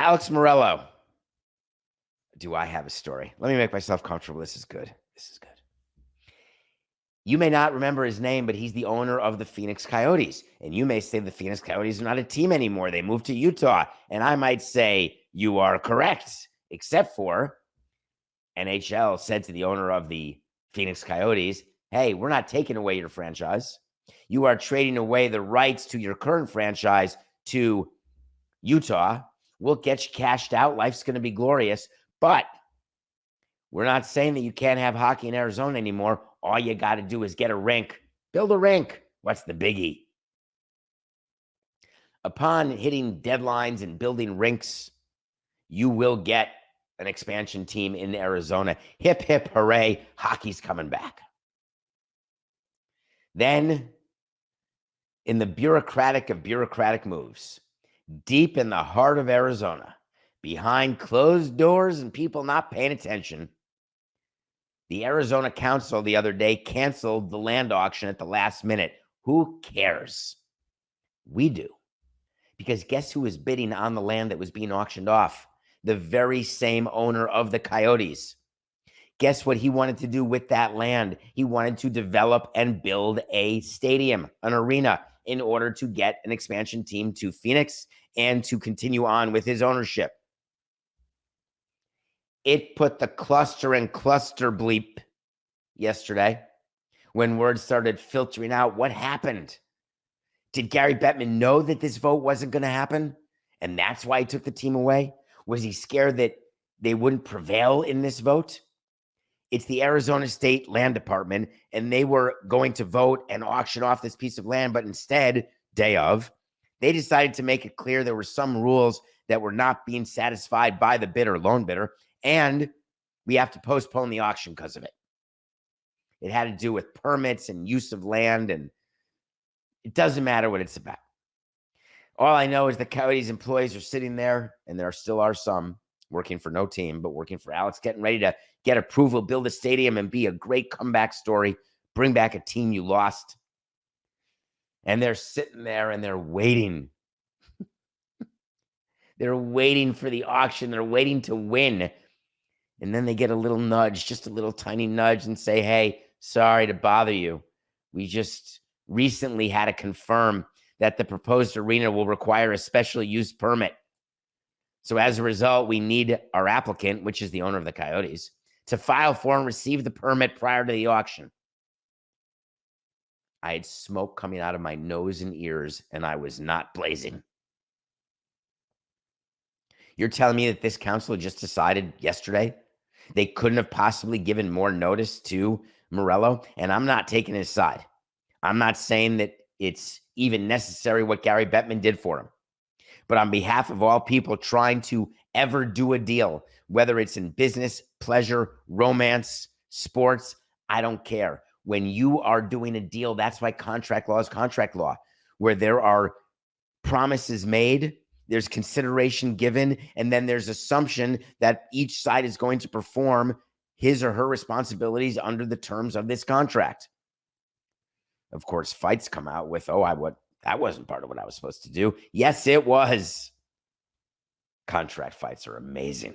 Alex Meruelo. Do I have a story? Let me make myself comfortable. This is good. This is good. You may not remember his name, but he's the owner of the Phoenix Coyotes. And you may say the Phoenix Coyotes are not a team anymore. They moved to Utah. And I might say you are correct, except for NHL said to the owner of the Phoenix Coyotes, hey, we're not taking away your franchise. You are trading away the rights to your current franchise to Utah. We'll get you cashed out. Life's going to be glorious. But we're not saying that you can't have hockey in Arizona anymore. All you got to do is get a rink. Build a rink. What's the biggie? Upon hitting deadlines and building rinks, you will get an expansion team in Arizona. Hip, hip, hooray. Hockey's coming back. Then, in the bureaucratic of bureaucratic moves, deep in the heart of Arizona, behind closed doors and people not paying attention, the Arizona Council the other day canceled the land auction at the last minute. Who cares? We do. Because guess who was bidding on the land that was being auctioned off? The very same owner of the Coyotes. Guess what he wanted to do with that land? He wanted to develop and build a stadium, an arena, in order to get an expansion team to Phoenix and to continue on with his ownership. It put the cluster and cluster bleep yesterday when words started filtering out. What happened? Did Gary Bettman know that this vote wasn't going to happen? And that's why he took the team away? Was he scared that they wouldn't prevail in this vote? It's the Arizona State Land Department, and they were going to vote and auction off this piece of land, but instead, day of, they decided to make it clear there were some rules that were not being satisfied by the bidder, loan bidder, and we have to postpone the auction because of it. It had to do with permits and use of land, and it doesn't matter what it's about. All I know is the Coyotes employees are sitting there, and there still are some working for no team, but working for Alex, getting ready to get approval, build a stadium, and be a great comeback story, bring back a team you lost. And they're sitting there and they're waiting. They're waiting for the auction. They're waiting to win. And then they get a little nudge, just a little tiny nudge, and say, hey, sorry to bother you. We just recently had to confirm that the proposed arena will require a special use permit. So as a result, we need our applicant, which is the owner of the Coyotes, to file for and receive the permit prior to the auction. I had smoke coming out of my nose and ears, and I was not blazing. You're telling me that this council just decided yesterday they couldn't have possibly given more notice to Meruelo? And I'm not taking his side. I'm not saying that it's even necessary what Gary Bettman did for him. But on behalf of all people trying to ever do a deal, whether it's in business, pleasure, romance, sports, I don't care. When you are doing a deal, that's why contract law is contract law, where there are promises made, there's consideration given, and then there's assumption that each side is going to perform his or her responsibilities under the terms of this contract. Of course, fights come out with, that wasn't part of what I was supposed to do. Yes, it was. Contract fights are amazing.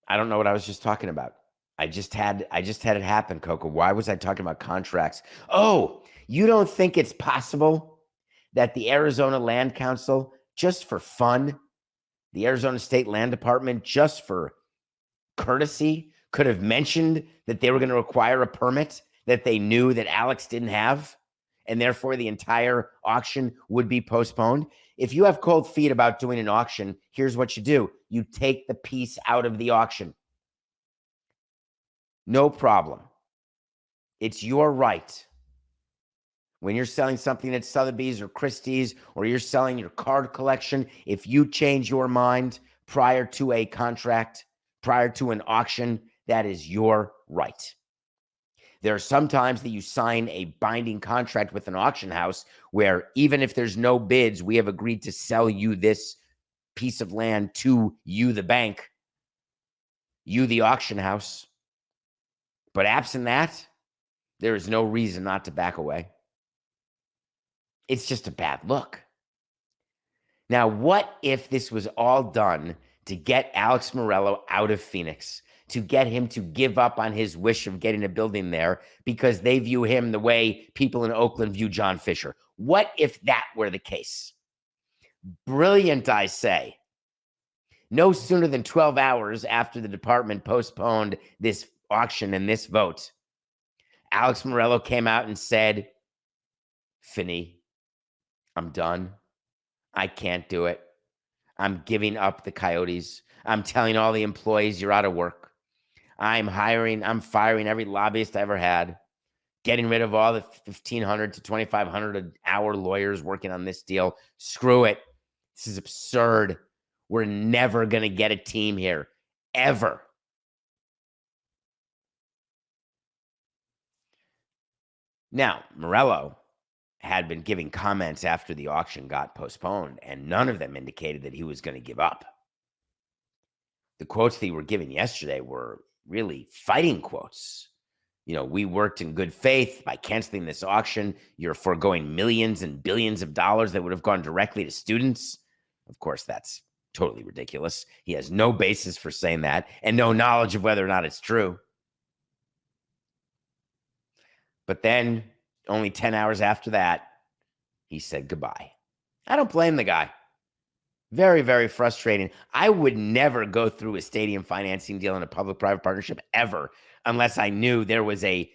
I don't know what I was just talking about. I just had it happen, Coco. Why was I talking about contracts? Oh, you don't think it's possible that the Arizona Land Council, just for fun, the Arizona State Land Department, just for courtesy, could have mentioned that they were going to require a permit that they knew that Alex didn't have, and therefore the entire auction would be postponed? If you have cold feet about doing an auction, here's what you do. You take the piece out of the auction. No problem. It's your right. When you're selling something at Sotheby's or Christie's, or you're selling your card collection, if you change your mind prior to a contract, prior to an auction, that is your right. There are some times that you sign a binding contract with an auction house where even if there's no bids, we have agreed to sell you this piece of land to you, the bank, you, the auction house. But absent that, there is no reason not to back away. It's just a bad look. Now, what if this was all done to get Alex Meruelo out of Phoenix, to get him to give up on his wish of getting a building there because they view him the way people in Oakland view John Fisher? What if that were the case? Brilliant, I say. No sooner than 12 hours after the department postponed this auction and this vote, Alex Meruelo came out and said, Fini, I'm done. I can't do it. I'm giving up the Coyotes. I'm telling all the employees you're out of work. I'm firing every lobbyist I ever had, getting rid of all the 1,500 to 2,500 an hour lawyers working on this deal. Screw it. This is absurd. We're never going to get a team here, ever. Now, Meruelo had been giving comments after the auction got postponed, and none of them indicated that he was going to give up. The quotes that he were giving yesterday were really fighting quotes. You know, we worked in good faith by canceling this auction. You're foregoing millions and billions of dollars that would have gone directly to students. Of course, that's totally ridiculous. He has no basis for saying that and no knowledge of whether or not it's true. But then, only 10 hours after that, he said goodbye. I don't blame the guy. Very, very frustrating. I would never go through a stadium financing deal in a public-private partnership ever unless I knew there was a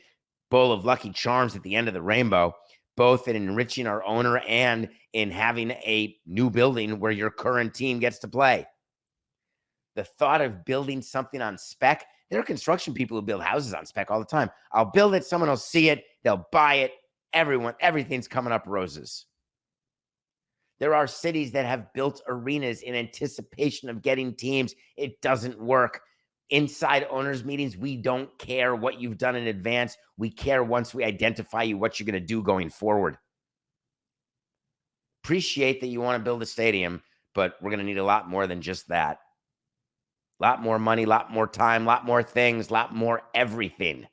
bowl of Lucky Charms at the end of the rainbow, both in enriching our owner and in having a new building where your current team gets to play. The thought of building something on spec, there are construction people who build houses on spec all the time. I'll build it, someone will see it, they'll buy it, everything's coming up roses. There are cities that have built arenas in anticipation of getting teams. It doesn't work. Inside owners' meetings, we don't care what you've done in advance. We care once we identify you, what you're going to do going forward. Appreciate that you want to build a stadium, but we're going to need a lot more than just that. A lot more money, a lot more time, a lot more things, a lot more everything.